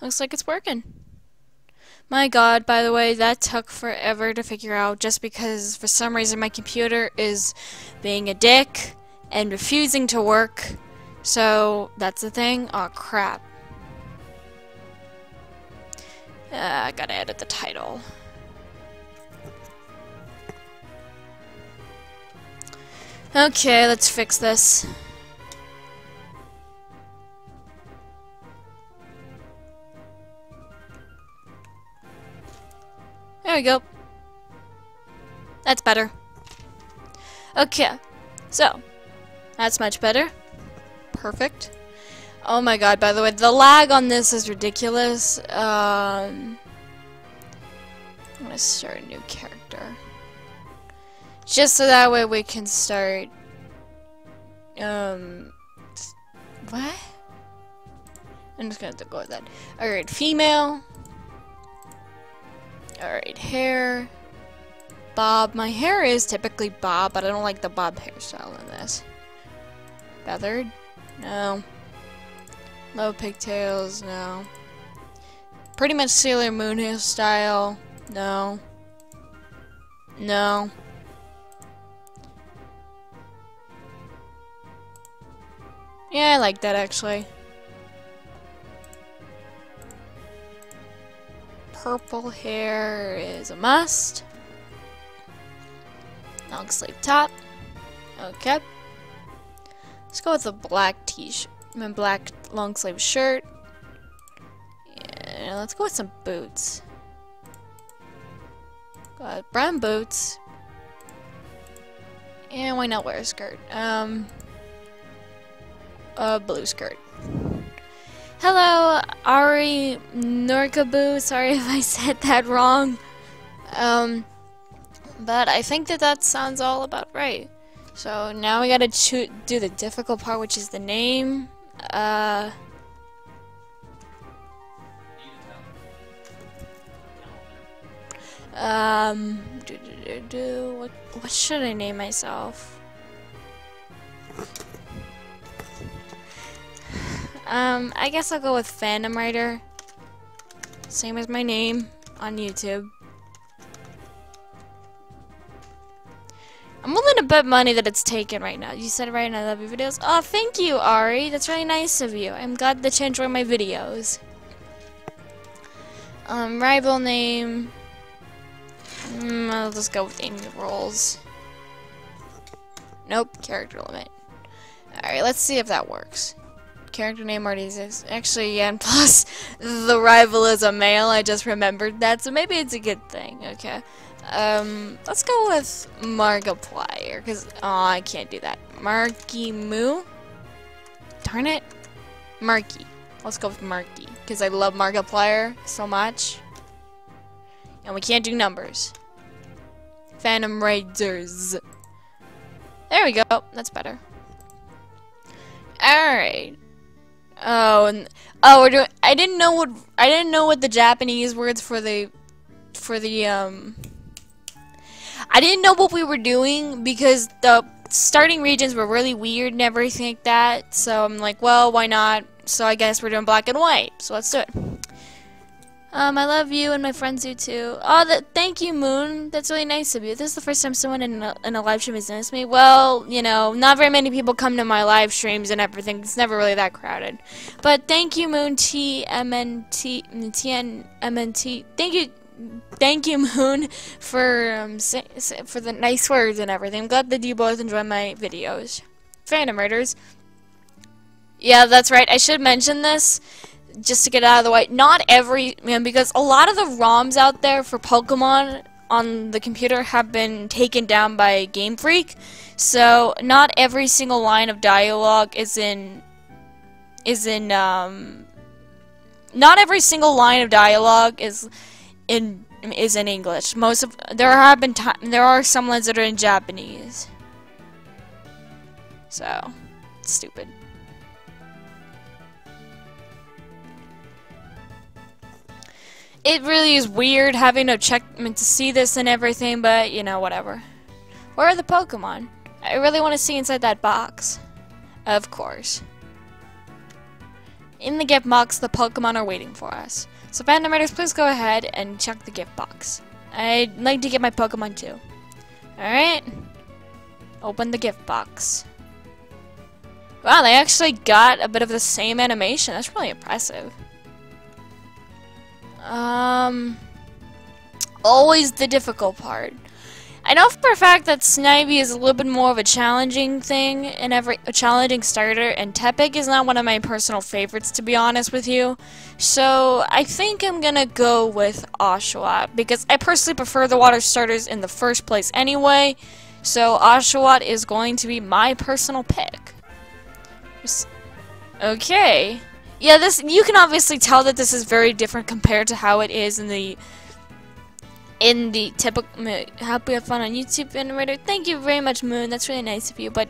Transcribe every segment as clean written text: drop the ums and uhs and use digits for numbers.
Looks like it's working. My god, by the way, that took forever to figure out just because for some reason my computer is being a dick and refusing to work. So, that's the thing. Oh, crap. I gotta edit the title. Okay, let's fix this. There we go. That's better. Okay, so that's much better. Perfect. Oh my god, by the way, the lag on this is ridiculous. I'm gonna start a new character. Just so that way we can start... What? I'm just gonna have to go with that. Alright, female. Alright, hair. Bob. My hair is typically bob, but I don't like the bob hairstyle in this. Feathered? No. Low pigtails? No. Pretty much Sailor Moon hairstyle? No. No. Yeah, I like that actually. Purple hair is a must. Long sleeve top. Okay. Let's go with a black t-shirt. Black long sleeve shirt. Yeah, let's go with some boots. Got brown boots. And why not wear a skirt? A blue skirt. Hello, Ari Norkabu. Sorry if I said that wrong. But I think that sounds all about right. So now we gotta do the difficult part, which is the name. What should I name myself? I guess I'll go with Phantom Rider. Same as my name on YouTube. I'm willing to bet money that it's taken right now. You said it right, and I love your videos. Oh, thank you, Ari. That's really nice of you. I'm glad that you enjoy my videos. Rival name. I'll just go with Amy Rolls. Nope, character limit. Alright, let's see if that works. Character name already exists. Actually, yeah, and plus the rival is a male. I just remembered that, so maybe it's a good thing. Okay. Let's go with Markiplier, because, oh, I can't do that. Marky Moo? Darn it. Marky. Let's go with Marky, because I love Markiplier so much. And we can't do numbers. Phantom Raiders. There we go. That's better. Alright. Oh, and we're doing. I didn't know what the Japanese words for the I didn't know what we were doing because the starting regions were really weird and everything like that. So I'm like, well, why not? So I guess we're doing black and white. So let's do it. I love you and my friends do too. Oh, thank you, Moon. That's really nice of you. This is the first time someone in a live stream has noticed me. Well, you know, not very many people come to my live streams and everything. It's never really that crowded. But thank you, Moon TMNT TNMNT. Thank you, Moon, for the nice words and everything. I'm glad that you both enjoy my videos. Phantom Raiders. Yeah, that's right. I should mention this. Just to get out of the way, not every, because a lot of the ROMs out there for Pokemon on the computer have been taken down by Game Freak, so not every single line of dialogue is in not every single line of dialogue is in English. There are some lines that are in Japanese. So, it's stupid. It really is weird having to to see this and everything, but you know, whatever. Where are the Pokemon? I really want to see inside that box. Of course. In the gift box, the Pokemon are waiting for us. So fandom writers, please go ahead and check the gift box. I'd like to get my Pokemon too. Alright. Open the gift box. Wow, they actually got a bit of the same animation. That's really impressive. Always the difficult part. I know for a fact that Snivy is a little bit more of a challenging thing, and a challenging starter, and Tepig is not one of my personal favorites, to be honest with you. So I think I'm gonna go with Oshawott, because I personally prefer the water starters in the first place anyway. So Oshawott is going to be my personal pick. Okay. Yeah, you can obviously tell that this is very different compared to how it is in the typical. Happy have fun on YouTube, animator. Thank you very much, Moon. That's really nice of you. But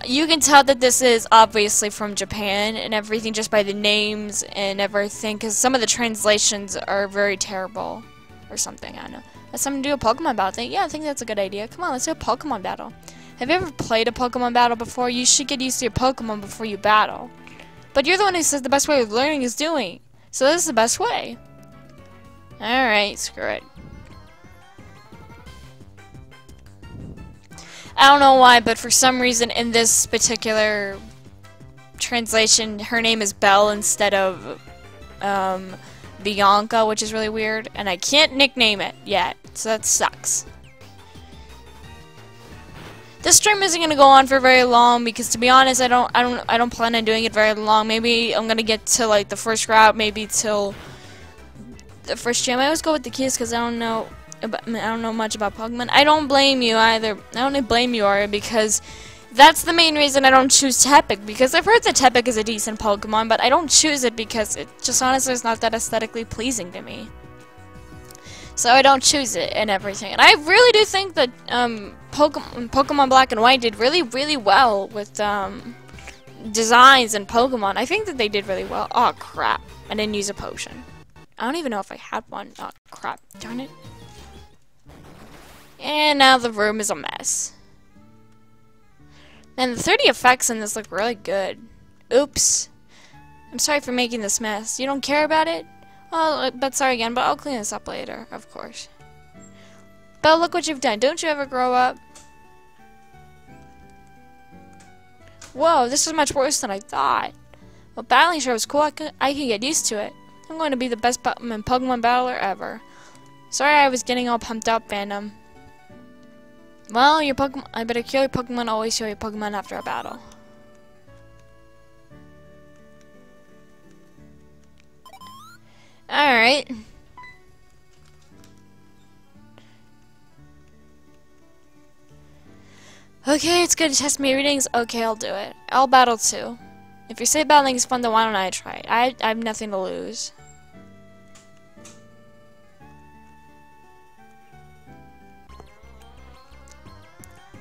you can tell that this is obviously from Japan and everything just by the names and everything, because some of the translations are very terrible or something. I don't know. Let's do a Pokemon battle thing. Yeah, I think that's a good idea. Come on, let's do a Pokemon battle. Have you ever played a Pokemon battle before? You should get used to your Pokemon before you battle. But you're the one who says the best way of learning is doing. So this is the best way. Alright, screw it. I don't know why, but for some reason in this particular translation, her name is Belle instead of Bianca, which is really weird, and I can't nickname it yet, so that sucks. This stream isn't gonna go on for very long because, to be honest, I don't plan on doing it very long. Maybe I'm gonna get to like the first route, maybe till the first gym. I always go with the keys because I don't know much about Pokemon. I don't blame you either. I don't blame you, Ari, because that's the main reason I don't choose Tepig, because I've heard that Tepig is a decent Pokemon, but I don't choose it because it just honestly is not that aesthetically pleasing to me. So I don't choose it and everything. And I really do think that Pokemon Black and White did really, really well with designs and Pokemon. I think that they did really well. Oh crap, I didn't use a potion. I don't even know if I had one. Oh crap, darn it. And now the room is a mess. And the 3D effects in this look really good. Oops. I'm sorry for making this mess. You don't care about it? Oh, but sorry again, but I'll clean this up later, of course. But look what you've done. Don't you ever grow up? Whoa, this is much worse than I thought. Well, battling sure was cool. I can get used to it. I'm going to be the best Pokemon battler ever. Sorry I was getting all pumped up, fandom. Well, your Pokemon. I better kill your Pokemon. Always show your Pokemon after a battle. Alright. Okay, it's good to test my readings. Okay, I'll do it. I'll battle too. If you say battling is fun, then why don't I try it? I have nothing to lose.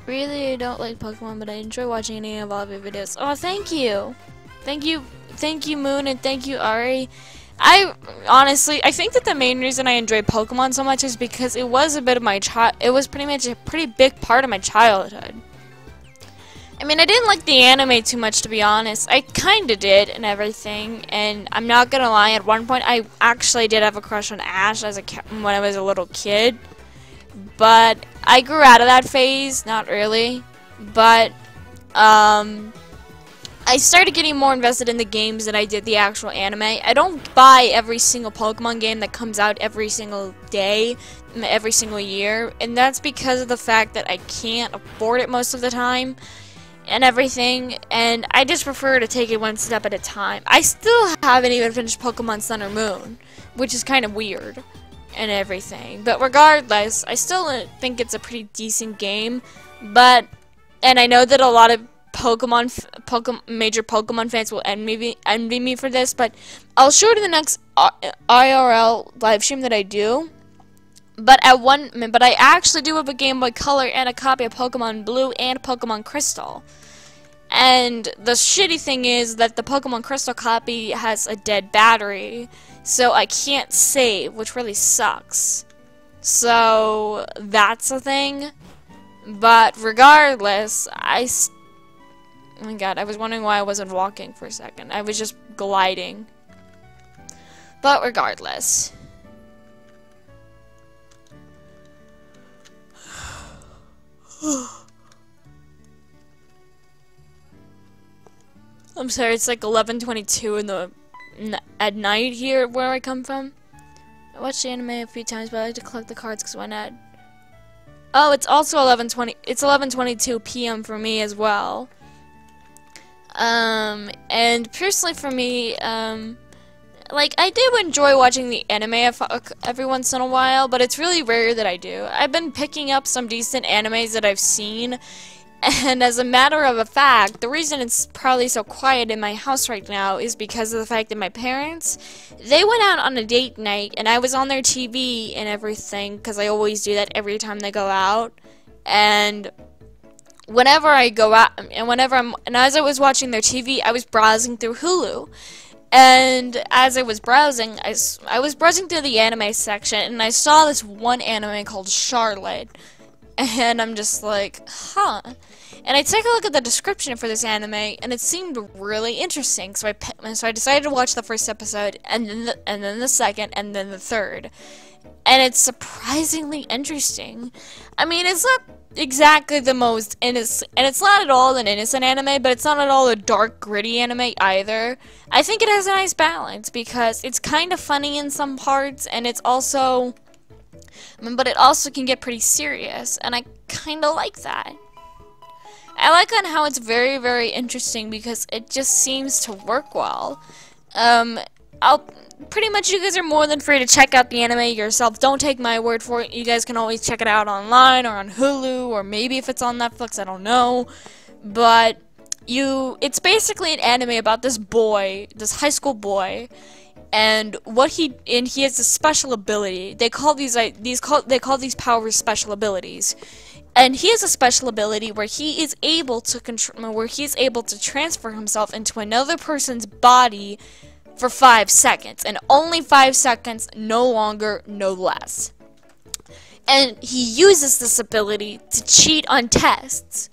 Really don't like Pokemon, but I enjoy watching any of all of your videos. Oh, thank you! Thank you, Moon, and thank you, Ari. I think that the main reason I enjoy Pokemon so much is because it was a bit of my it was pretty much a pretty big part of my childhood. I mean, I didn't like the anime too much, to be honest. I kinda did and everything, and I'm not gonna lie, at one point I actually did have a crush on Ash when I was a little kid. But I grew out of that phase, not really. But I started getting more invested in the games than I did the actual anime. I don't buy every single Pokemon game that comes out every single day, every single year, and that's because of the fact that I can't afford it most of the time and everything, and I just prefer to take it one step at a time. I still haven't even finished Pokemon Sun or Moon, which is kind of weird and everything, but regardless, I still think it's a pretty decent game. And I know that a lot of major Pokemon fans will envy me for this, but I'll show it in the next IRL live stream that I do. But I actually do have a Game Boy Color and a copy of Pokemon Blue and Pokemon Crystal. And the shitty thing is that the Pokemon Crystal copy has a dead battery, so I can't save, which really sucks. So that's a thing. But regardless, Oh my god, I was wondering why I wasn't walking for a second. I was just gliding. But regardless. I'm sorry, it's like 11:22 at night here where I come from. I watched the anime a few times, but I like to collect the cards because why not? Oh, it's also 11:20. It's 11:22 p.m. for me as well. And personally for me, like, I do enjoy watching the anime every once in a while, but it's really rare that I do. I've been picking up some decent animes that I've seen, and as a matter of a fact, the reason it's probably so quiet in my house right now is because of the fact that my parents, they went out on a date night, and I was on their TV and everything, because I always do that every time they go out, and whenever I go out, and as I was watching their TV, I was browsing through Hulu. And as I was browsing, I was browsing through the anime section, and I saw this one anime called Charlotte. And I'm just like, huh. And I take a look at the description for this anime, and it seemed really interesting. So I decided to watch the first episode, and then the second, and then the third. And it's surprisingly interesting. I mean, it's not exactly the most innocent, and it's not at all an innocent anime, but it's not at all a dark, gritty anime either. I think it has a nice balance, because it's kind of funny in some parts, and it's also, but it also can get pretty serious, and I kind of like that. I like on how it's very, very interesting, because it just seems to work well. Pretty much you guys are more than free to check out the anime yourself. Don't take my word for it. You guys can always check it out online or on Hulu, or maybe if it's on Netflix, I don't know. But it's basically an anime about this boy, this high school boy, and he has a special ability. They call these powers special abilities. And he has a special ability where he is able to transfer himself into another person's body for 5 seconds, and only 5 seconds, no longer, no less. And he uses this ability to cheat on tests.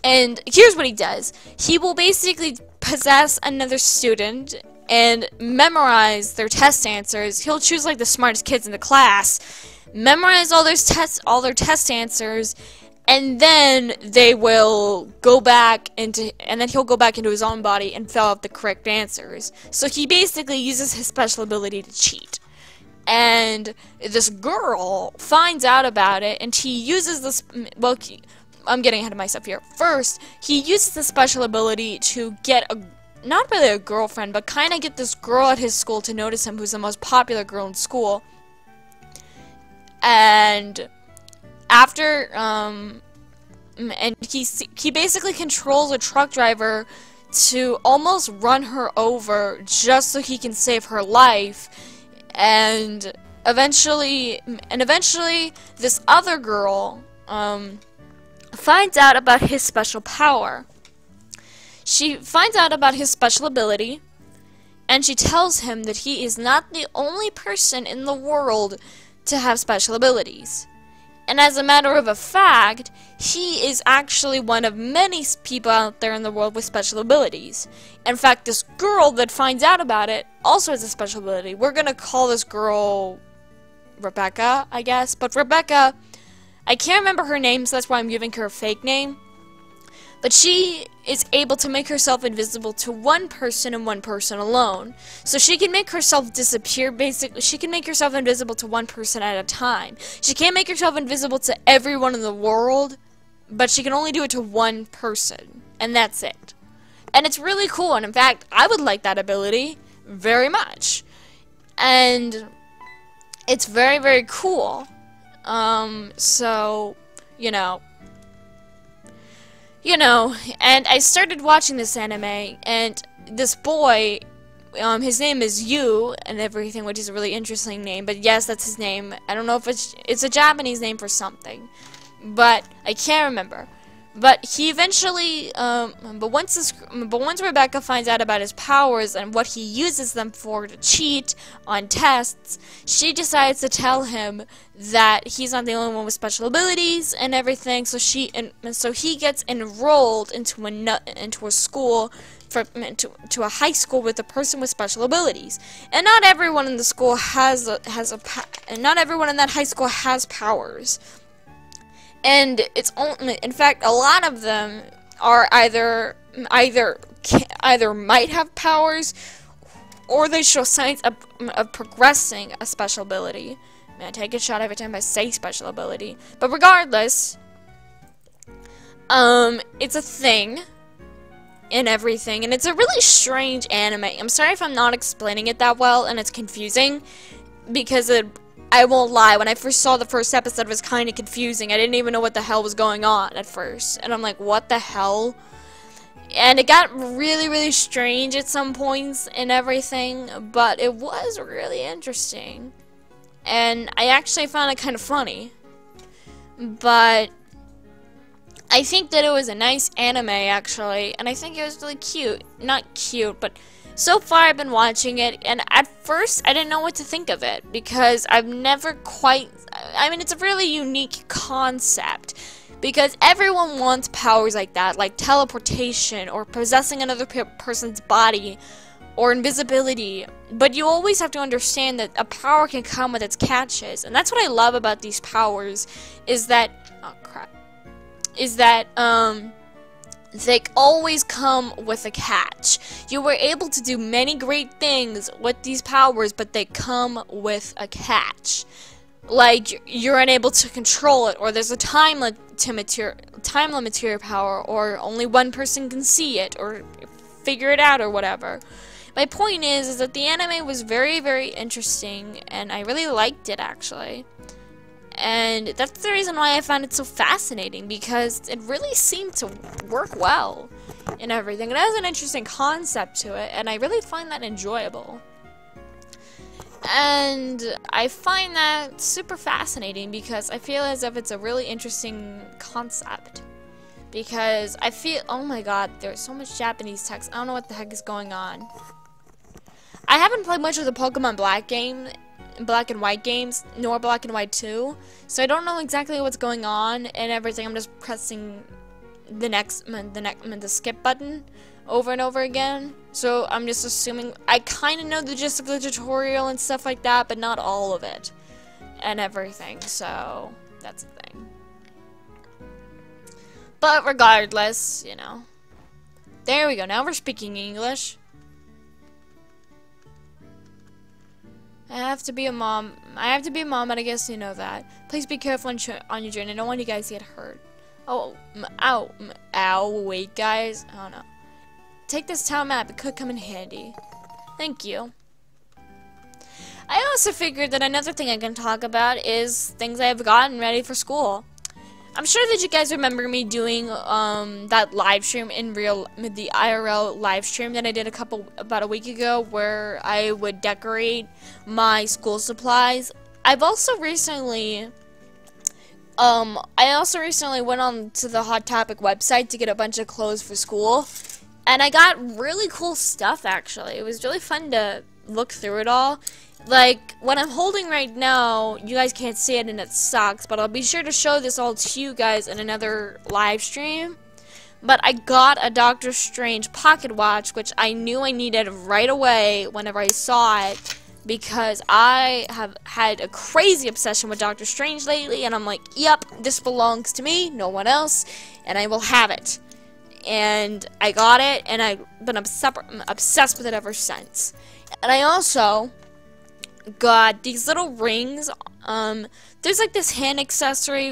And here's what he does. He will basically possess another student and memorize their test answers. He'll choose like the smartest kids in the class, memorize all their test answers, and then he'll go back into his own body and fill out the correct answers. So he basically uses his special ability to cheat. And this girl finds out about it, and he uses this, well, I'm getting ahead of myself here. First, he uses the special ability to get not really a girlfriend, but kind of get this girl at his school to notice him, who's the most popular girl in school. And after, and he basically controls a truck driver to almost run her over just so he can save her life. And eventually this other girl, finds out about his special power. She finds out about his special ability, and she tells him that he is not the only person in the world to have special abilities. And as a matter of a fact, he is actually one of many people out there in the world with special abilities. In fact, this girl that finds out about it also has a special ability. We're gonna call this girl Rebecca, I guess. But Rebecca, I can't remember her name, so that's why I'm giving her a fake name. But she is able to make herself invisible to one person and one person alone. So she can make herself disappear, basically. She can make herself invisible to one person at a time. She can't make herself invisible to everyone in the world, but she can only do it to one person. And that's it. And it's really cool, and in fact, I would like that ability very much. And it's very, very cool. So, and I started watching this anime, and this boy, his name is Yu, and everything, which is a really interesting name, but yes, that's his name. I don't know if it's a Japanese name for something, but I can't remember. But he eventually, but once Rebecca finds out about his powers and what he uses them for to cheat on tests, she decides to tell him that he's not the only one with special abilities and everything. So so he gets enrolled into a school to a high school with a person with special abilities. And not everyone in the school and not everyone in that high school has powers. And it's only, in fact, a lot of them are either might have powers, or they show signs of progressing a special ability. I mean, I take a shot every time I say special ability. But regardless, it's a thing and everything, and it's a really strange anime. I'm sorry if I'm not explaining it that well and it's confusing, because I won't lie, when I first saw the first episode, it was kind of confusing. I didn't even know what the hell was going on at first. And I'm like, what the hell? And it got really, really strange at some points and everything, but it was really interesting. And I actually found it kind of funny. But I think that it was a nice anime, actually, and I think it was really cute. Not cute, but so far I've been watching it, and at first I didn't know what to think of it, because I've never quite, I mean, it's a really unique concept, because everyone wants powers like that, like teleportation, or possessing another person's body, or invisibility, but you always have to understand that a power can come with its catches, and that's what I love about these powers, is that, oh crap, is that, they always come with a catch. You were able to do many great things with these powers, but they come with a catch. Like, you're unable to control it, or there's a time limit to your power, or only one person can see it, or figure it out, or whatever. My point is that the anime was very, very interesting, and I really liked it, actually. And that's the reason why I found it so fascinating, because it really seemed to work well and everything. It has an interesting concept to it, and I really find that enjoyable. And I find that super fascinating, because I feel as if it's a really interesting concept. Because I feel, oh my god, there's so much Japanese text. I don't know what the heck is going on. I haven't played much of the Pokemon Black and White games, nor Black and White 2, so I don't know exactly what's going on and everything. I'm just pressing the skip button over and over again, so I'm just assuming. I kind of know the gist of the tutorial and stuff like that, but not all of it and everything, so that's the thing. But regardless, you know, there we go. Now we're speaking English. I have to be a mom, and I guess you know that. Please be careful on your journey. I don't want you guys to get hurt. Oh, ow, wait, guys. Oh, no. Take this town map. It could come in handy. Thank you. I also figured that another thing I can talk about is things I have gotten ready for school. I'm sure that you guys remember me doing that live stream the IRL live stream that I did about a week ago, where I would decorate my school supplies. I've also recently went on to the Hot Topic website to get a bunch of clothes for school, and I got really cool stuff, actually. It was really fun to look through it all. Like, what I'm holding right now, you guys can't see it and it sucks, but I'll be sure to show this all to you guys in another live stream. But I got a Doctor Strange pocket watch, which I knew I needed right away whenever I saw it, because I have had a crazy obsession with Doctor Strange lately, and I'm like, yep, this belongs to me, no one else, and I will have it. And I got it, and I've been obsessed with it ever since. And I also got these little rings. There's like this hand accessory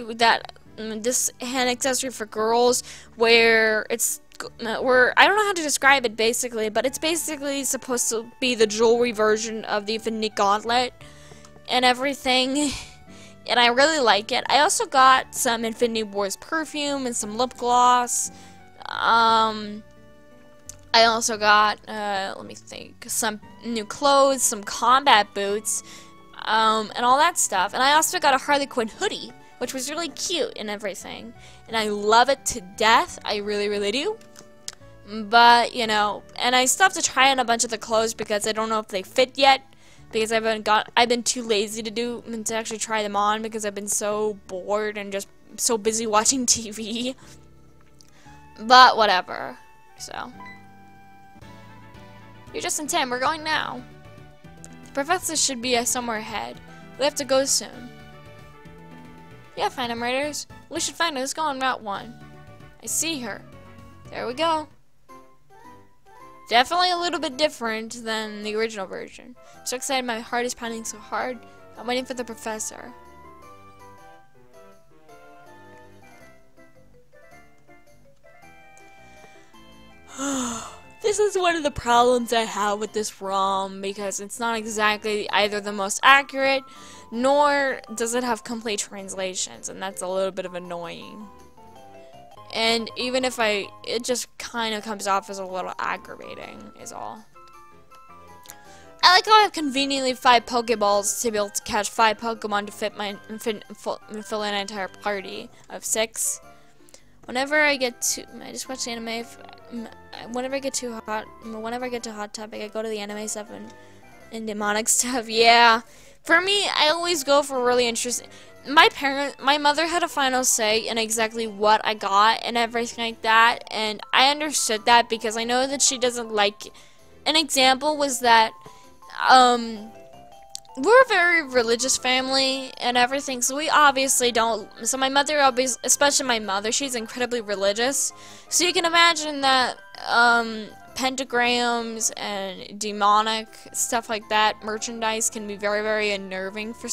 for girls where I don't know how to describe it basically, but it's basically supposed to be the jewelry version of the Infinity Gauntlet and everything, and I really like it. I also got some Infinity Wars perfume and some lip gloss. I also got, let me think, some new clothes, some combat boots, and all that stuff. And I also got a Harley Quinn hoodie, which was really cute and everything. And I love it to death. I really, really do. But, you know, and I still have to try on a bunch of the clothes because I don't know if they fit yet. Because I've been too lazy to actually try them on because I've been so bored and just so busy watching TV. But whatever. So, you're just in 10. We're going now. The professor should be somewhere ahead. We have to go soon. Yeah, Phantom Raiders. We should find her. Let's go on Route 1. I see her. There we go. Definitely a little bit different than the original version. I'm so excited, my heart is pounding so hard. I'm waiting for the professor. This is one of the problems I have with this ROM, because it's not exactly either the most accurate, nor does it have complete translations, and that's a little bit of annoying. And even if it just kind of comes off as a little aggravating, is all. I like how I have conveniently 5 Pokeballs to be able to catch 5 Pokemon to fill an entire party of 6. Whenever I get to, I just watch the anime. Whenever I get to Hot Topic, I go to the anime stuff and demonic stuff. Yeah, for me, I always go for really interesting. My mother had a final say in exactly what I got and everything like that, and I understood that because I know that she doesn't like. An example was that, we're a very religious family and everything, so we obviously don't. So my mother especially my mother, she's incredibly religious. So you can imagine that, pentagrams and demonic stuff like that, merchandise can be very, very unnerving for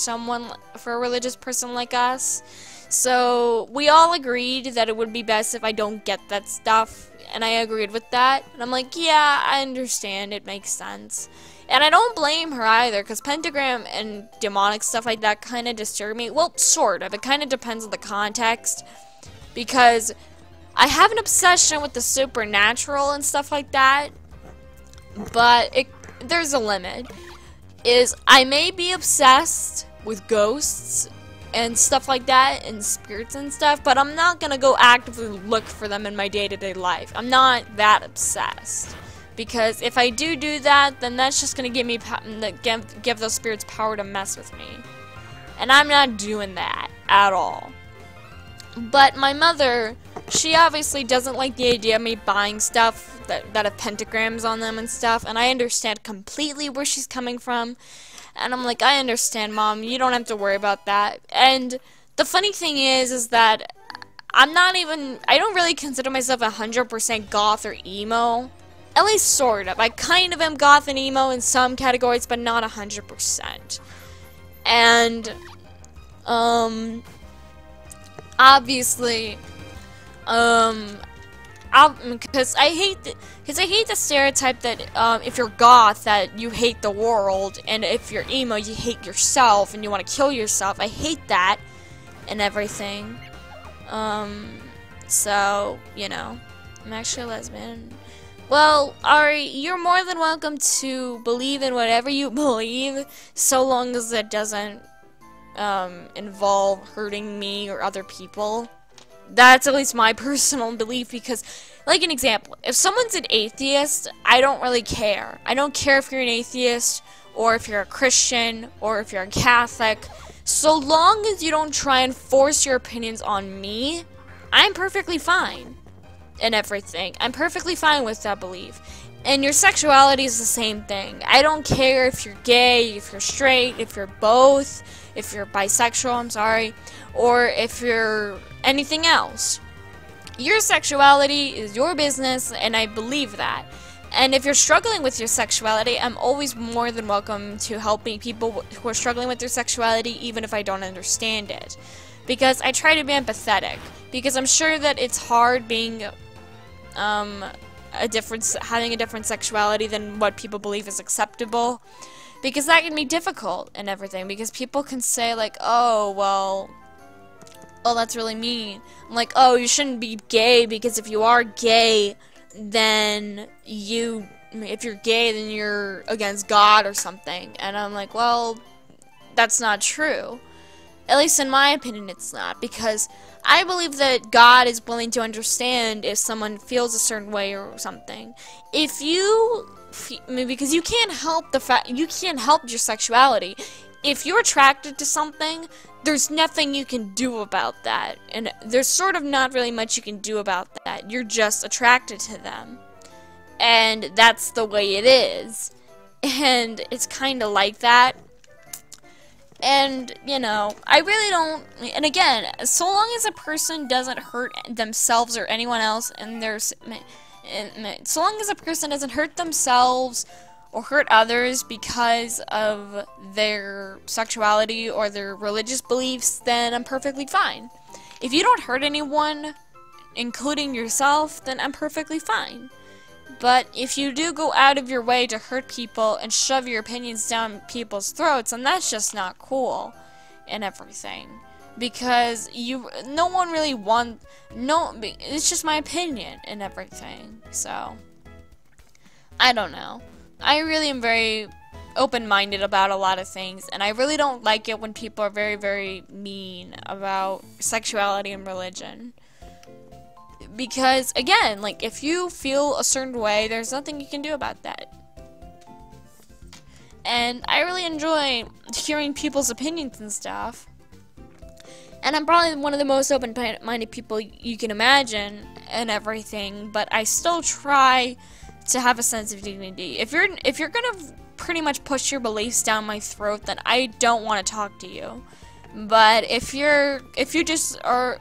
a religious person like us. So we all agreed that it would be best if I don't get that stuff, and I agreed with that. And I'm like, yeah, I understand, it makes sense. And I don't blame her either, because pentagram and demonic stuff like that kind of disturb me. Well, sort of. It kind of depends on the context, because I have an obsession with the supernatural and stuff like that, but there's a limit. I may be obsessed with ghosts and stuff like that, and spirits and stuff, but I'm not gonna go actively look for them in my day-to-day life. I'm not that obsessed. Because if I do that, then that's just gonna give me give those spirits power to mess with me, and I'm not doing that at all. But my mother, she obviously doesn't like the idea of me buying stuff that have pentagrams on them and stuff, and I understand completely where she's coming from. And I'm like, I understand, Mom. You don't have to worry about that. And the funny thing is that I don't really consider myself 100% goth or emo. At least sort of. I kind of am goth and emo in some categories, but not 100%. And, obviously, because I hate the stereotype that, if you're goth, that you hate the world, and if you're emo, you hate yourself, and you want to kill yourself. I hate that, and everything. So, you know, I'm actually a lesbian. Well, Ari, you're more than welcome to believe in whatever you believe, so long as it doesn't involve hurting me or other people. That's at least my personal belief, because, like an example, if someone's an atheist, I don't really care. I don't care if you're an atheist, or if you're a Christian, or if you're a Catholic. So long as you don't try and force your opinions on me, I'm perfectly fine. And everything. I'm perfectly fine with that belief. And your sexuality is the same thing. I don't care if you're gay, if you're straight, if you're both, if you're bisexual, I'm sorry, or if you're anything else. Your sexuality is your business, and I believe that. And if you're struggling with your sexuality, I'm always more than welcome to helping people who are struggling with their sexuality, even if I don't understand it. Because I try to be empathetic. Because I'm sure that it's hard being having a different sexuality than what people believe is acceptable, because that can be difficult and everything, because people can say like, oh, that's really mean. I'm like, oh, you shouldn't be gay, because if you are gay, then if you're gay, then you're against God or something. And I'm like, well, that's not true. At least in my opinion, it's not, because I believe that God is willing to understand if someone feels a certain way or something. If you, because you can't help you can't help your sexuality. If you're attracted to something, there's nothing you can do about that, and there's sort of not really much you can do about that. You're just attracted to them, and that's the way it is, and it's kind of like that. And, you know, I really don't, and again, so long as a person doesn't hurt themselves or anyone else, and so long as a person doesn't hurt themselves or hurt others because of their sexuality or their religious beliefs, then I'm perfectly fine. If you don't hurt anyone, including yourself, then I'm perfectly fine. But if you do go out of your way to hurt people and shove your opinions down people's throats, then that's just not cool and everything. Because no one really it's just my opinion and everything. So, I don't know. I really am very open-minded about a lot of things, and I really don't like it when people are very, very mean about sexuality and religion. Because, again, like, if you feel a certain way, there's nothing you can do about that. And I really enjoy hearing people's opinions and stuff. And I'm probably one of the most open-minded people you can imagine and everything, but I still try to have a sense of dignity. If you're gonna pretty much push your beliefs down my throat, then I don't want to talk to you. But if you just are,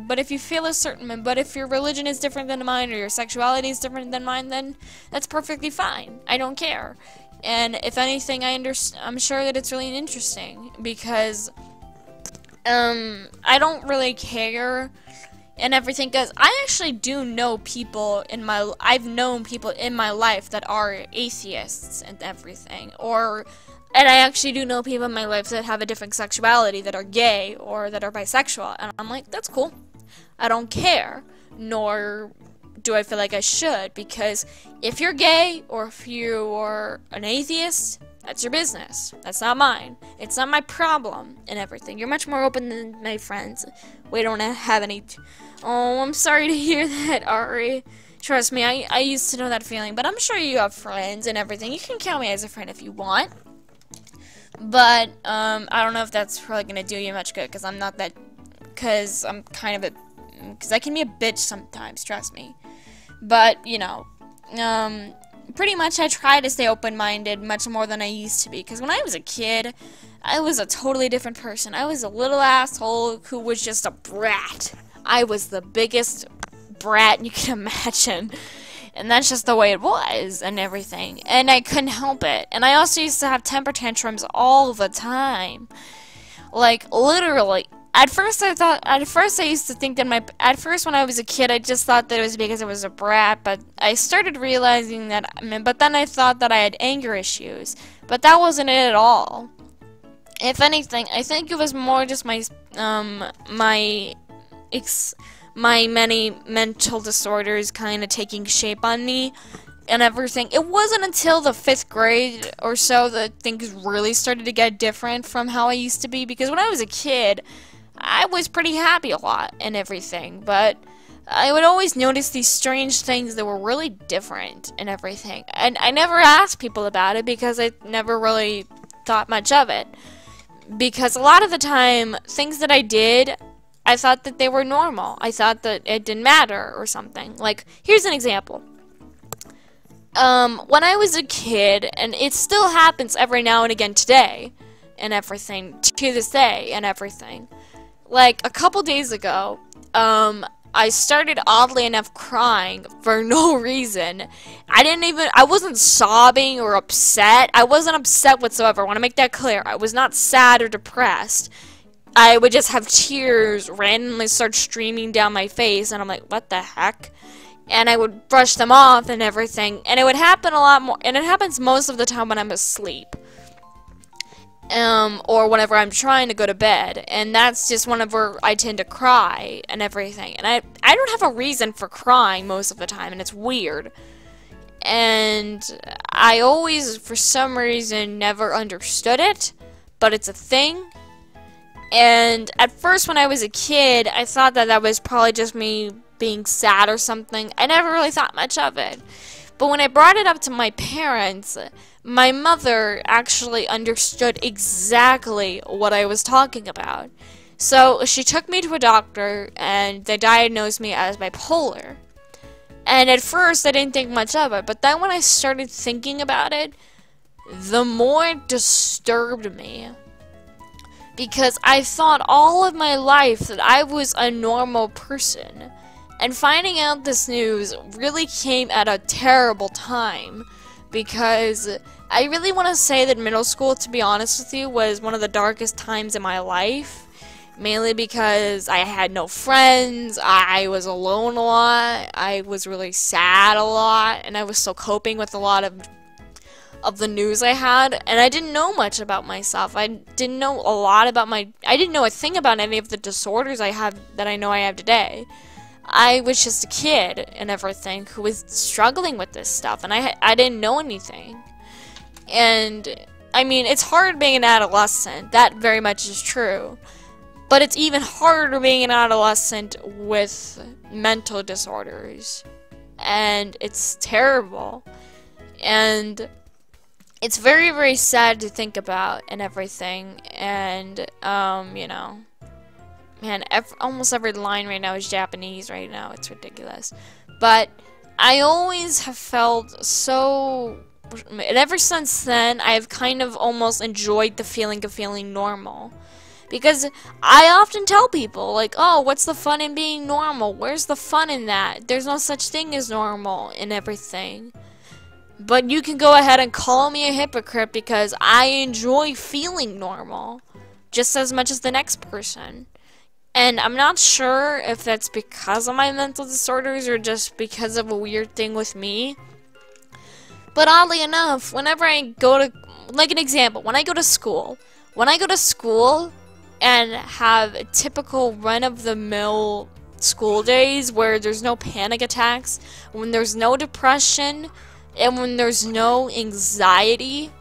but if you feel a certain, but if your religion is different than mine or your sexuality is different than mine, then that's perfectly fine. I don't care. And if anything, I'm sure that it's really interesting because I don't really care and everything, because I actually do know people I've known people in my life that are atheists and everything, and I actually do know people in my life that have a different sexuality, that are gay or that are bisexual, and I'm like, that's cool. I don't care, nor do I feel like I should, because if you're gay or if you're an atheist, that's your business. That's not mine. It's not my problem and everything. You're much more open than my friends. We don't have any... Oh, I'm sorry to hear that, Ari. Trust me, I used to know that feeling, but I'm sure you have friends and everything. You can count me as a friend if you want. But, I don't know if that's probably gonna do you much good, because I'm not that... Because I'm kind of a... Because I can be a bitch sometimes, trust me. But, you know, pretty much I try to stay open-minded much more than I used to be. Because when I was a kid, I was a totally different person. I was a little asshole who was just a brat. I was the biggest brat you can imagine. And that's just the way it was and everything. And I couldn't help it. And I also used to have temper tantrums all the time. Like, literally. At first I used to think that at first when I was a kid, I just thought that it was because I was a brat, but I started realizing that, but then I thought that I had anger issues, but that wasn't it at all. If anything, I think it was more just my many mental disorders kind of taking shape on me and everything. It wasn't until the 5th grade or so that things really started to get different from how I used to be, because when I was a kid, I was pretty happy a lot and everything, but I would always notice these strange things that were really different and everything. And I never asked people about it because I never really thought much of it. Because a lot of the time, things that I did, I thought that they were normal. I thought that it didn't matter or something. Like, here's an example. When I was a kid, and it still happens every now and again today, and everything, to this day, and everything. Like, a couple days ago, I started, oddly enough, crying for no reason. I wasn't sobbing or upset. I wasn't upset whatsoever. I want to make that clear. I was not sad or depressed. I would just have tears randomly start streaming down my face, and I'm like, what the heck? And I would brush them off and everything. And it would happen a lot more, and it happens most of the time when I'm asleep. Or whenever I'm trying to go to bed, and that's just whenever I tend to cry and everything. And I don't have a reason for crying most of the time, and it's weird. And I always, for some reason, never understood it, but it's a thing. And at first when I was a kid, I thought that that was probably just me being sad or something. I never really thought much of it. But when I brought it up to my parents, my mother actually understood exactly what I was talking about. So she took me to a doctor and they diagnosed me as bipolar. And at first I didn't think much of it, but then when I started thinking about it, the more it disturbed me. Because I thought all of my life that I was a normal person. And finding out this news really came at a terrible time. Because I really want to say that middle school, to be honest with you, was one of the darkest times in my life. Mainly because I had no friends, I was alone a lot, I was really sad a lot, and I was still coping with a lot of the news I had, and I didn't know much about myself. I didn't know a lot about I didn't know a thing about any of the disorders I have that I know I have today. I was just a kid and everything who was struggling with this stuff, and I didn't know anything. And, I mean, it's hard being an adolescent, that very much is true. But it's even harder being an adolescent with mental disorders. And it's terrible. And it's very, very sad to think about and everything. And, you know, man, almost every line right now is Japanese right now. It's ridiculous. But I always have felt so... And ever since then, I've kind of almost enjoyed the feeling of feeling normal. Because I often tell people, like, oh, what's the fun in being normal? Where's the fun in that? There's no such thing as normal and everything. But you can go ahead and call me a hypocrite because I enjoy feeling normal just as much as the next person. And I'm not sure if that's because of my mental disorders or just because of a weird thing with me. But oddly enough, whenever I go to, like an example, when I go to school and have a typical run-of-the-mill school days where there's no panic attacks, when there's no depression, and when there's no anxiety,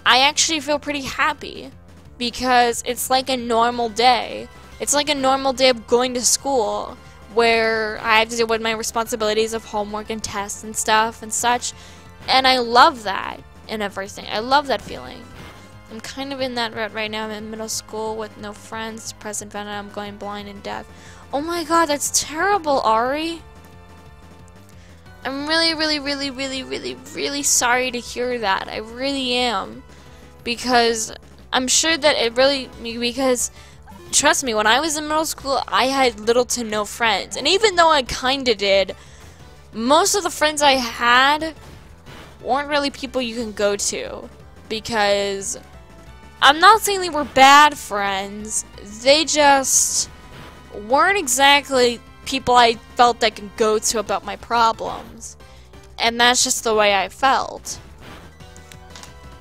I actually feel pretty happy because it's like a normal day. It's like a normal day of going to school where I have to deal with my responsibilities of homework and tests and stuff and such, and I love that and everything. I love that feeling. I'm kind of in that rut right now. I'm in middle school with no friends, depressed and found out I'm going blind and deaf. Oh my god, that's terrible, Ari. I'm really sorry to hear that. I really am. Because I'm sure that because trust me, when I was in middle school, I had little to no friends. And even though I kinda did, most of the friends I had weren't really people you can go to. Because I'm not saying they were bad friends, they just weren't exactly people I felt I could go to about my problems. And that's just the way I felt.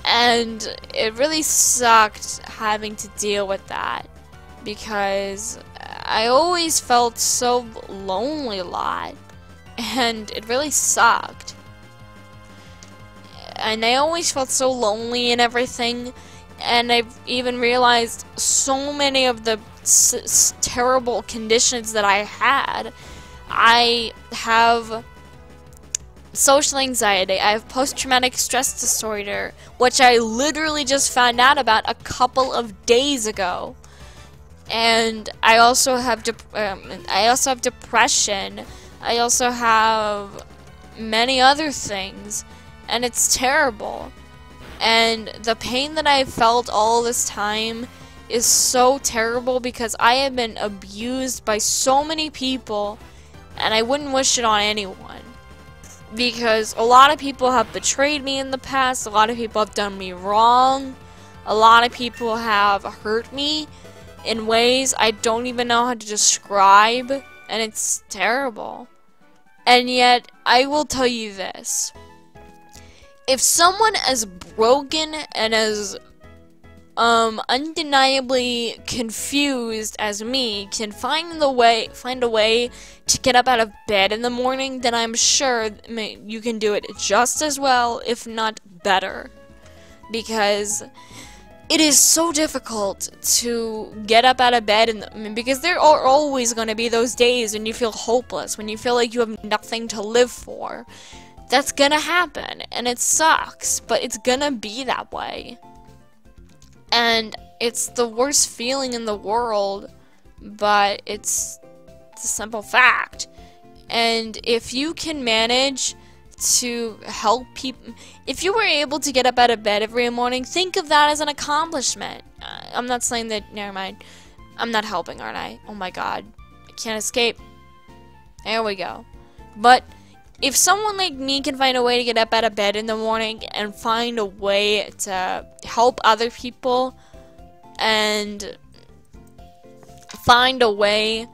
And it really sucked having to deal with that. Because I always felt so lonely a lot. And it really sucked. And I always felt so lonely and everything. And I've even realized so many of the terrible conditions that I had. I have social anxiety, I have post-traumatic stress disorder, which I literally just found out about a couple of days ago. And I also have depression. I also have many other things, and it's terrible. And the pain that I've felt all this time is so terrible because I have been abused by so many people, and I wouldn't wish it on anyone. Because a lot of people have betrayed me in the past, a lot of people have done me wrong, a lot of people have hurt me in ways I don't even know how to describe, and it's terrible. And yet, I will tell you this. If someone as broken and as undeniably confused as me can find a way to get up out of bed in the morning, then I'm sure you can do it just as well, if not better. Because it is so difficult to get up out of bed, because there are always going to be those days when you feel hopeless, when you feel like you have nothing to live for. That's gonna happen, and it sucks, but it's gonna be that way. And it's the worst feeling in the world, but it's a simple fact. And if you can manage to help people, if you were able to get up out of bed every morning, think of that as an accomplishment. I'm not saying that, never mind. I'm not helping, aren't I? Oh my god. I can't escape. There we go. But if someone like me can find a way to get up out of bed in the morning and find a way to help other people and find a way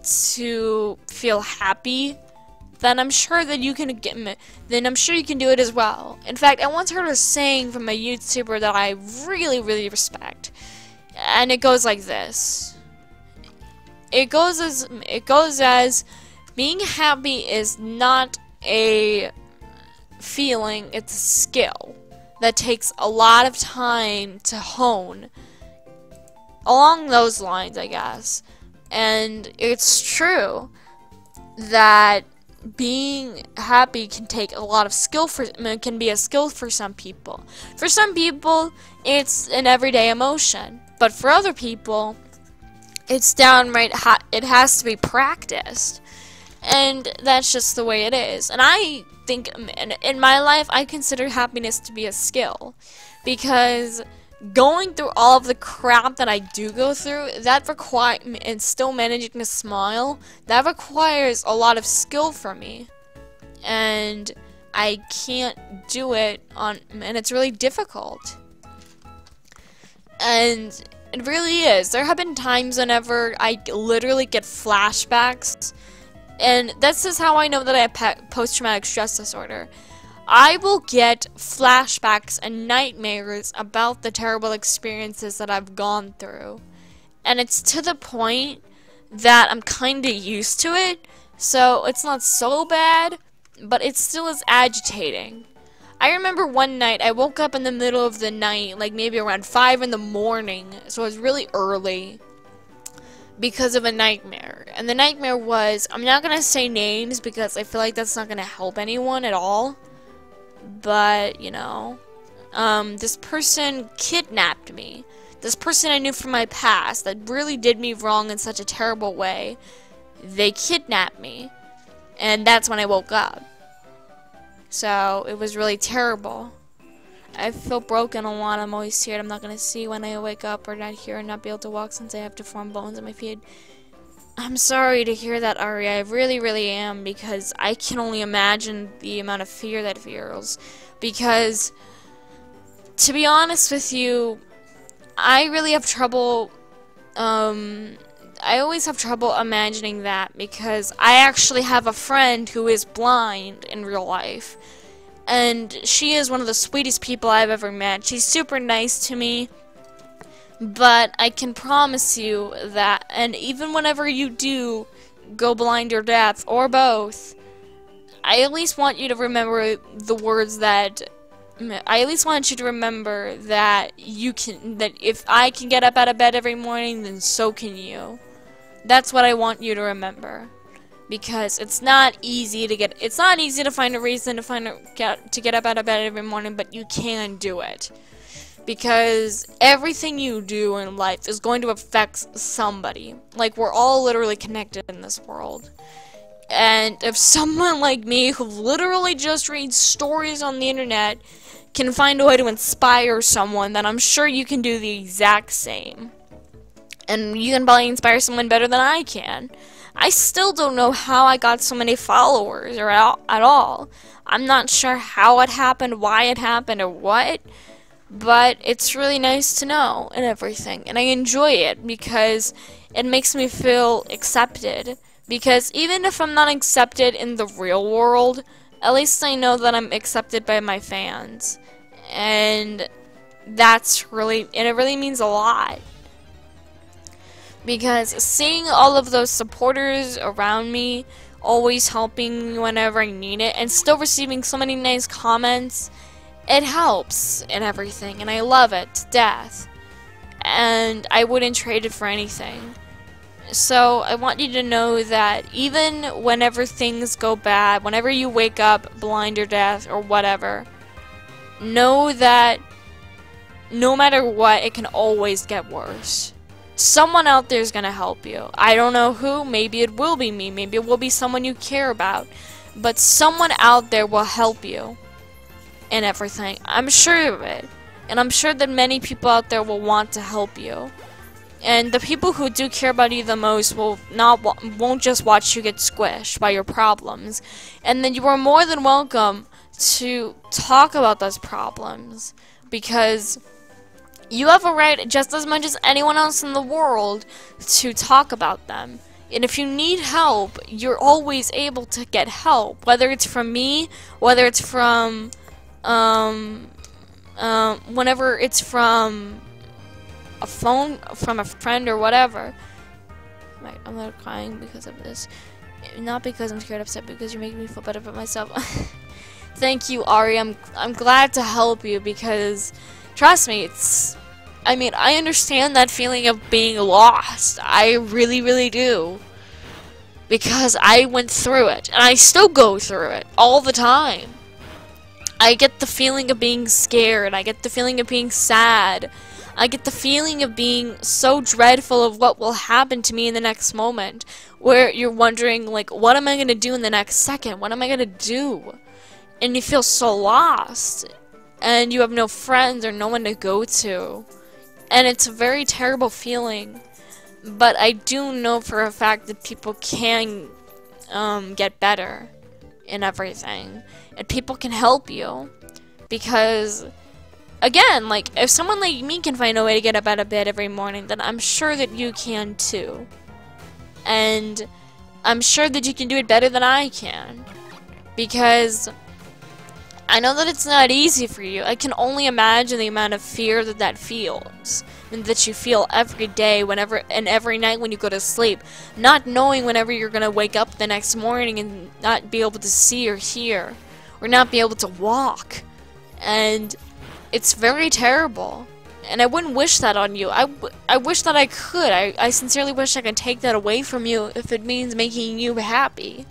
to feel happy, then I'm sure that you can do it as well. In fact, I once heard a saying from a YouTuber that I really, really respect, and it goes like this. It goes as being happy is not a feeling, it's a skill that takes a lot of time to hone. Along those lines, I guess. And it's true that being happy can take a lot of skill can be a skill for some people. For some people, it's an everyday emotion. But for other people, it's downright it has to be practiced. And that's just the way it is. And I think in my life, I consider happiness to be a skill. Because going through all of the crap that I do go through, and still managing to smile, that requires a lot of skill for me. And I can't do it and it's really difficult. And it really is. There have been times whenever I literally get flashbacks. And this is how I know that I have post-traumatic stress disorder. I will get flashbacks and nightmares about the terrible experiences that I've gone through. And it's to the point that I'm kinda used to it, so it's not so bad, but it still is agitating. I remember one night, I woke up in the middle of the night, like maybe around 5 in the morning, so it was really early, because of a nightmare. And the nightmare was, I'm not gonna say names because I feel like that's not gonna help anyone at all. But, you know, this person kidnapped me. This person I knew from my past that really did me wrong in such a terrible way. They kidnapped me. And that's when I woke up. So, it was really terrible. I feel broken a lot. I'm always scared I'm not going to see when I wake up or not hear and not be able to walk since I have deformed bones in my feet. I'm sorry to hear that, Ari. I really, really am, because I can only imagine the amount of fear that feels. Because, to be honest with you, I really have trouble, I always have trouble imagining that, because I actually have a friend who is blind in real life. And she is one of the sweetest people I've ever met. She's super nice to me. But I can promise you that, and even whenever you do go blind or deaf, or both, I at least want you to remember the words that, I at least want you to remember that that if I can get up out of bed every morning, then so can you. That's what I want you to remember. Because it's not easy to find a reason to get up out of bed every morning, but you can do it. Because everything you do in life is going to affect somebody. Like, we're all literally connected in this world. And if someone like me, who literally just reads stories on the internet, can find a way to inspire someone, then I'm sure you can do the exact same. And you can probably inspire someone better than I can. I still don't know how I got so many followers at all. I'm not sure how it happened, why it happened, or what. But it's really nice to know and everything. And I enjoy it because it makes me feel accepted. Because even if I'm not accepted in the real world, at least I know that I'm accepted by my fans. And it really means a lot. Because seeing all of those supporters around me, always helping me whenever I need it, and still receiving so many nice comments, it helps and everything, and I love it to death. and I wouldn't trade it for anything. So I want you to know that even whenever things go bad, whenever you wake up blind or deaf or whatever, know that no matter what, it can always get worse. Someone out there is going to help you. I don't know who. Maybe it will be me. Maybe it will be someone you care about. But someone out there will help you and everything. I'm sure of it. And I'm sure that many people out there will want to help you. And the people who do care about you the most won't just watch you get squished by your problems. And then you are more than welcome to talk about those problems, because you have a right just as much as anyone else in the world to talk about them. And if you need help, you're always able to get help, whether it's from me, whether it's from whenever it's from a phone, from a friend or whatever. I'm not crying because of this. Not because I'm scared, upset, because you're making me feel better about myself. Thank you, Ari. I'm glad to help you, because trust me, I understand that feeling of being lost. I really, really do. Because I went through it, and I still go through it all the time. I get the feeling of being scared. I get the feeling of being sad. I get the feeling of being so dreadful of what will happen to me in the next moment, where you're wondering, like, what am I going to do in the next second? What am I going to do? And you feel so lost, and you have no friends or no one to go to. And it's a very terrible feeling, but I do know for a fact that people can get better in everything, and people can help you, because again, like, if someone like me can find a way to get up out of bed every morning, then I'm sure that you can too. And I'm sure that you can do it better than I can, because I know that it's not easy for you. I can only imagine the amount of fear that feels, and that you feel every day, and every night when you go to sleep, not knowing whenever you're gonna wake up the next morning and not be able to see or hear, or not be able to walk. And it's very terrible, and I wouldn't wish that on you. I wish that I could. I sincerely wish I could take that away from you if it means making you happy.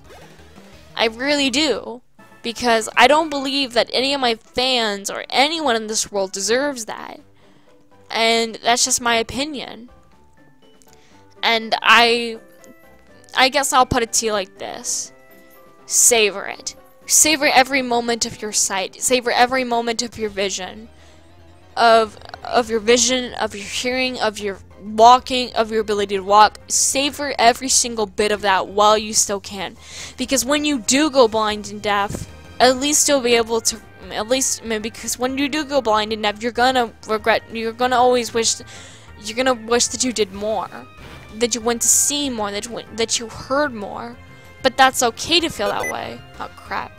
I really do, because I don't believe that any of my fans or anyone in this world deserves that. And that's just my opinion. And I guess I'll put it to you like this. Savor it. Savor every moment of your sight. Savor every moment of your vision. Of your vision, of your hearing, of your walking, of your ability to walk. Savor every single bit of that while you still can. Because when you do go blind and deaf, at least you'll be able to, because when you do go blind and deaf, you're gonna always wish, you're gonna wish that you did more. That you went to see more, that you heard more. But that's okay to feel that way. Oh, crap.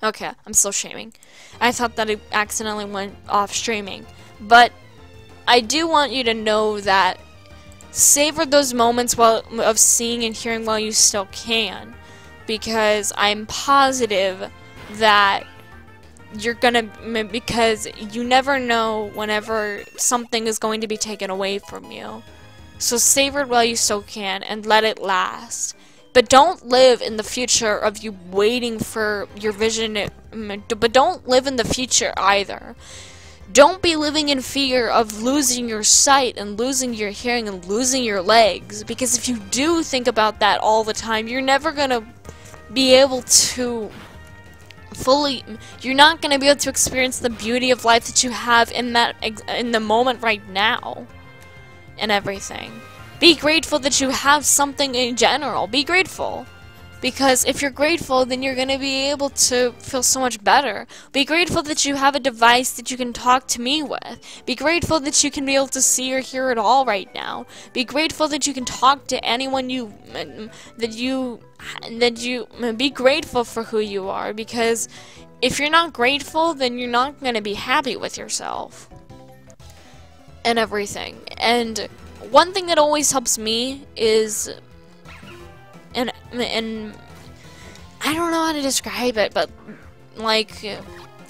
Okay, I'm still streaming. I thought that I accidentally went off streaming. But I do want you to know that savor those moments of seeing and hearing while you still can. Because I'm positive that you're gonna, because you never know whenever something is going to be taken away from you. So savor it while you still can and let it last. But don't live in the future of you waiting for your vision, but don't live in the future either. Don't be living in fear of losing your sight and losing your hearing and losing your legs, because if you do think about that all the time, you're never gonna be able to you're not gonna be able to experience the beauty of life that you have in the moment right now and everything. Be grateful that you have something in general. Be grateful. Because if you're grateful, then you're going to be able to feel so much better. Be grateful that you have a device that you can talk to me with. Be grateful that you can be able to see or hear it all right now. Be grateful that you can talk to anyone be grateful for who you are. Because if you're not grateful, then you're not going to be happy with yourself. And everything. And one thing that always helps me is, and I don't know how to describe it, but like,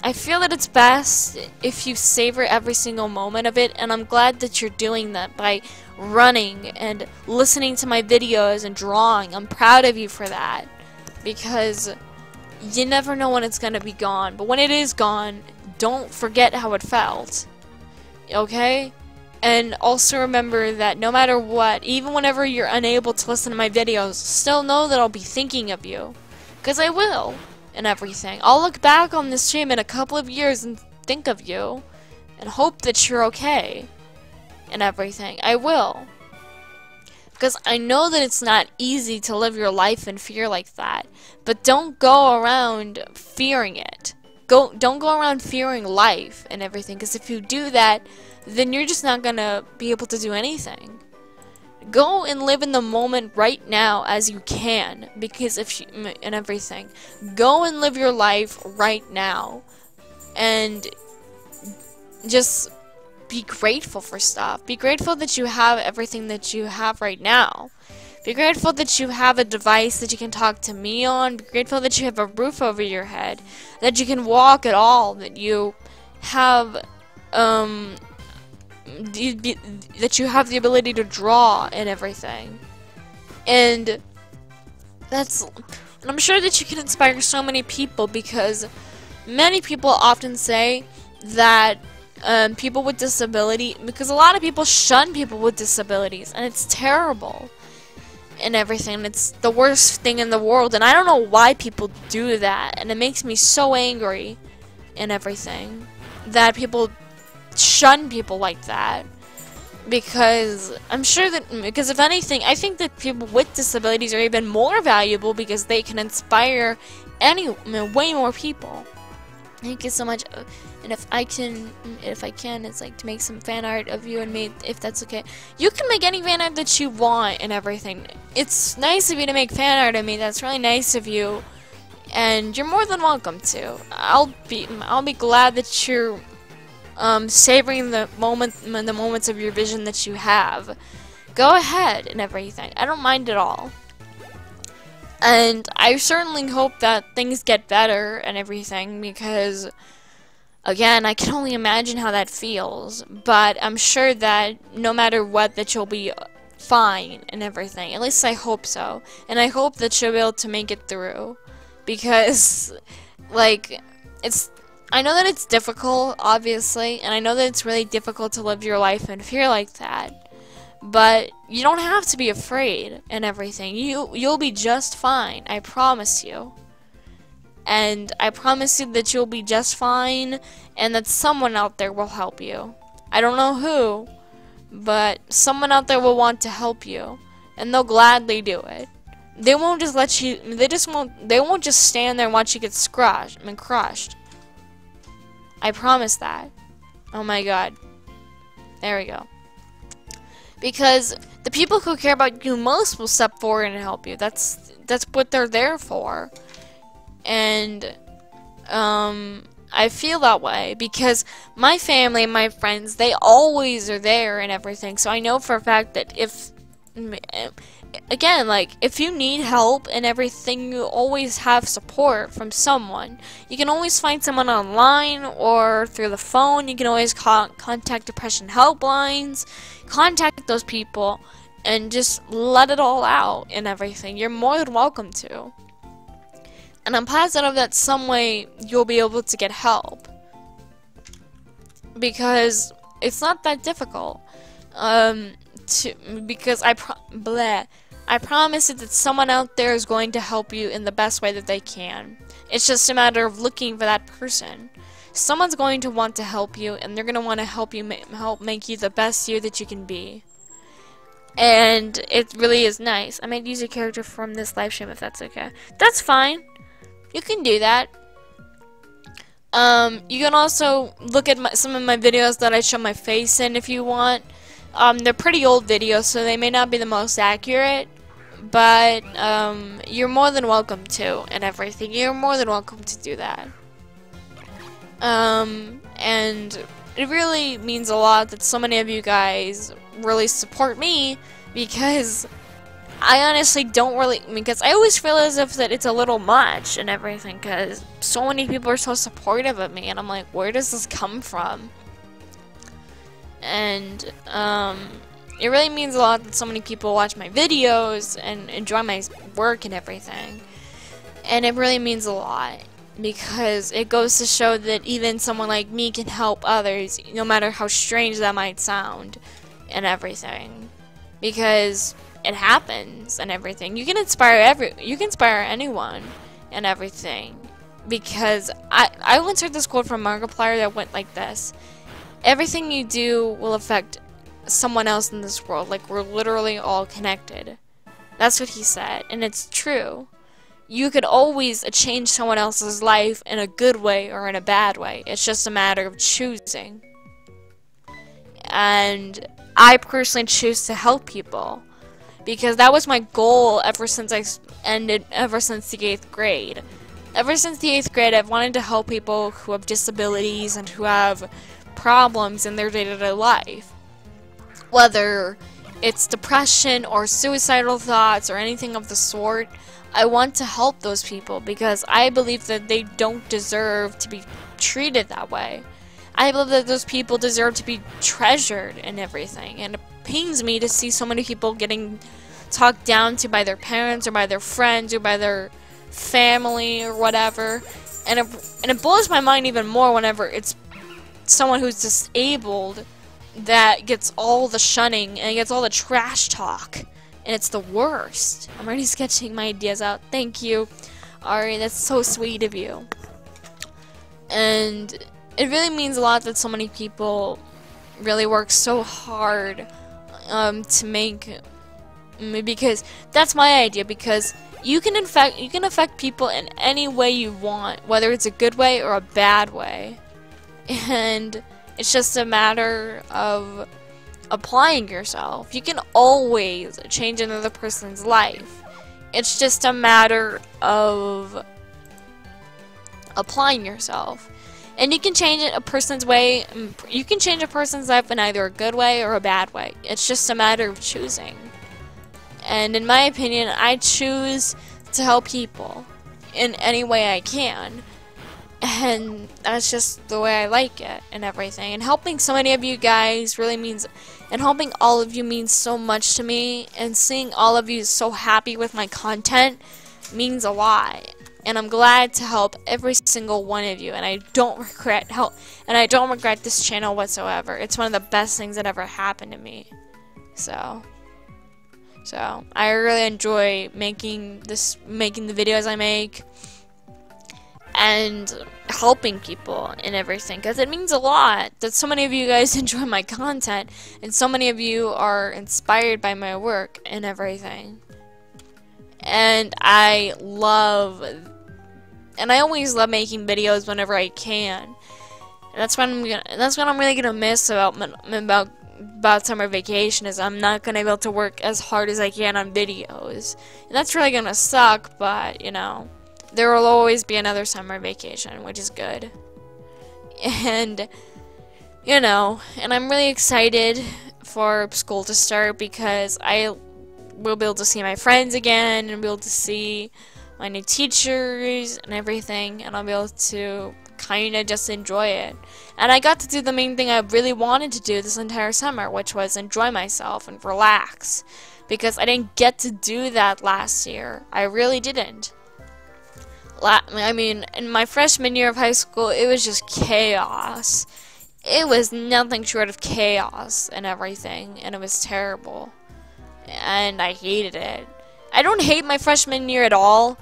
I feel that it's best if you savor every single moment of it, and I'm glad that you're doing that by running and listening to my videos and drawing. I'm proud of you for that, because you never know when it's gonna be gone, but when it is gone, don't forget how it felt, okay? And also remember that no matter what, even whenever you're unable to listen to my videos, still know that I'll be thinking of you, because I will. And everything. I'll look back on this stream in a couple of years and think of you and hope that you're okay and everything. I will. Because I know that it's not easy to live your life in fear like that. But don't go around fearing it. Don't go around fearing life and everything, because if you do that, then you're just not gonna be able to do anything. Go and live in the moment right now as you can, because and everything. Go and live your life right now, and just be grateful for stuff. Be grateful that you have everything that you have right now. Be grateful that you have a device that you can talk to me on. Be grateful that you have a roof over your head, that you can walk at all, that you have that you have the ability to draw and everything. And I'm sure that you can inspire so many people, because many people often say that people with disability, because a lot of people shun people with disabilities, and it's terrible and everything. It's the worst thing in the world, and I don't know why people do that, and it makes me so angry and everything that people shun people like that. Because I'm sure that, because if anything, I think that people with disabilities are even more valuable, because they can inspire way more people. Thank you so much. And if I can, it's like to make some fan art of you and me, if that's okay. You can make any fan art that you want and everything. It's nice of you to make fan art of me. That's really nice of you, and you're more than welcome to. I'll be glad that you're savoring the moments of your vision that you have. Go ahead and everything. I don't mind at all. And I certainly hope that things get better and everything, because again, I can only imagine how that feels, but I'm sure that no matter what, that you'll be fine and everything. At least I hope so. And I hope that you'll be able to make it through, because like, I know that it's difficult, obviously, and I know that it's really difficult to live your life in fear like that. But you don't have to be afraid and everything. You'll be just fine. I promise you. And I promise you that you'll be just fine, and that someone out there will help you. I don't know who, but someone out there will want to help you, and they'll gladly do it. They won't just let you. They won't just stand there and watch you get crushed. I promise that. Oh my god. There we go. Because the people who care about you most will step forward and help you. That's what they're there for. And I feel that way because my family and my friends, they always are there and everything. So I know for a fact that again, like, if you need help and everything, you always have support from someone. You can always find someone online or through the phone. You can always contact depression helplines, contact those people, and just let it all out and everything. You're more than welcome to. And I'm positive that some way you'll be able to get help, because it's not that difficult. Because I promise you that someone out there is going to help you in the best way that they can. It's just a matter of looking for that person. Someone's going to want to help you, and they're going to want to help you help make you the best you that you can be. And it really is nice. I might use a character from this live stream if that's okay. That's fine. You can do that. You can also look at some of my videos that I show my face in if you want. They're pretty old videos, so they may not be the most accurate, but you're more than welcome to and everything. You're more than welcome to do that. And it really means a lot that so many of you guys really support me, because I honestly don't really, because I always feel as if that it's a little much and everything, because so many people are so supportive of me, and I'm like, where does this come from? And it really means a lot that so many people watch my videos and enjoy my work and everything. And it really means a lot, because it goes to show that even someone like me can help others, no matter how strange that might sound and everything. Because it happens and everything. You can inspire anyone and everything. Because I once heard this quote from Markiplier that went like this: everything you do will affect someone else in this world. Like, we're literally all connected. That's what he said, and it's true. You could always change someone else's life in a good way or in a bad way. It's just a matter of choosing. And I personally choose to help people, because that was my goal ever since the 8th grade. Ever since the 8th grade, I've wanted to help people who have disabilities and who have problems in their day-to-day life. Whether it's depression or suicidal thoughts or anything of the sort, I want to help those people, because I believe that they don't deserve to be treated that way. I believe that those people deserve to be treasured and everything, and it pains me to see so many people getting talked down to by their parents or by their friends or by their family or whatever, and it blows my mind even more whenever it's someone who's disabled that gets all the shunning and gets all the trash talk, and it's the worst. I'm already sketching my ideas out. Thank you, Ari. That's so sweet of you. And it really means a lot that so many people really work so hard to make, because that's my idea, because you can affect people in any way you want, whether it's a good way or a bad way. And it's just a matter of applying yourself. You can always change another person's life. It's just a matter of applying yourself. And you can change a person's way. You can change a person's life in either a good way or a bad way. It's just a matter of choosing. And in my opinion, I choose to help people in any way I can. And that's just the way I like it and everything. And helping so many of you guys really means, and helping all of you means so much to me. And seeing all of you so happy with my content means a lot. And I'm glad to help every single one of you. And I don't regret this channel whatsoever. It's one of the best things that ever happened to me. So I really enjoy making the videos I make and helping people and everything, because it means a lot that so many of you guys enjoy my content and so many of you are inspired by my work and everything. And I always love making videos whenever I can. And that's what I'm really gonna miss about summer vacation, is I'm not gonna be able to work as hard as I can on videos. And that's really gonna suck, but you know, there will always be another summer vacation, which is good. And you know, and I'm really excited for school to start, because I will be able to see my friends again and be able to see my new teachers and everything, and I'll be able to kind of just enjoy it. And I got to do the main thing I really wanted to do this entire summer, which was enjoy myself and relax, because I didn't get to do that last year. I really didn't. I mean, in my freshman year of high school, it was just chaos. It was nothing short of chaos and everything, and it was terrible. And I hated it. I don't hate my freshman year at all,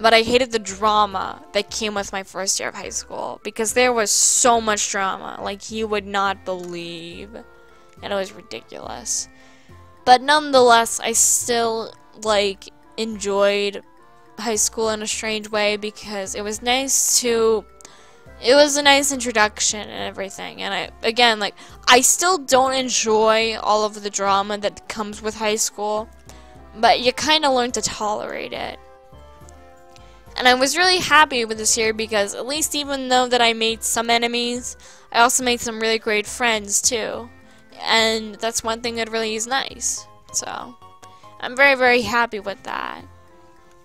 but I hated the drama that came with my first year of high school, because there was so much drama, like you would not believe, and it was ridiculous. But nonetheless, I still enjoyed high school in a strange way, because it was a nice introduction and everything. And I still don't enjoy all of the drama that comes with high school, but you kind of learn to tolerate it. And I was really happy with this year, because at least even though that I made some enemies, I also made some really great friends too. And that's one thing that really is nice. So, I'm very, very happy with that.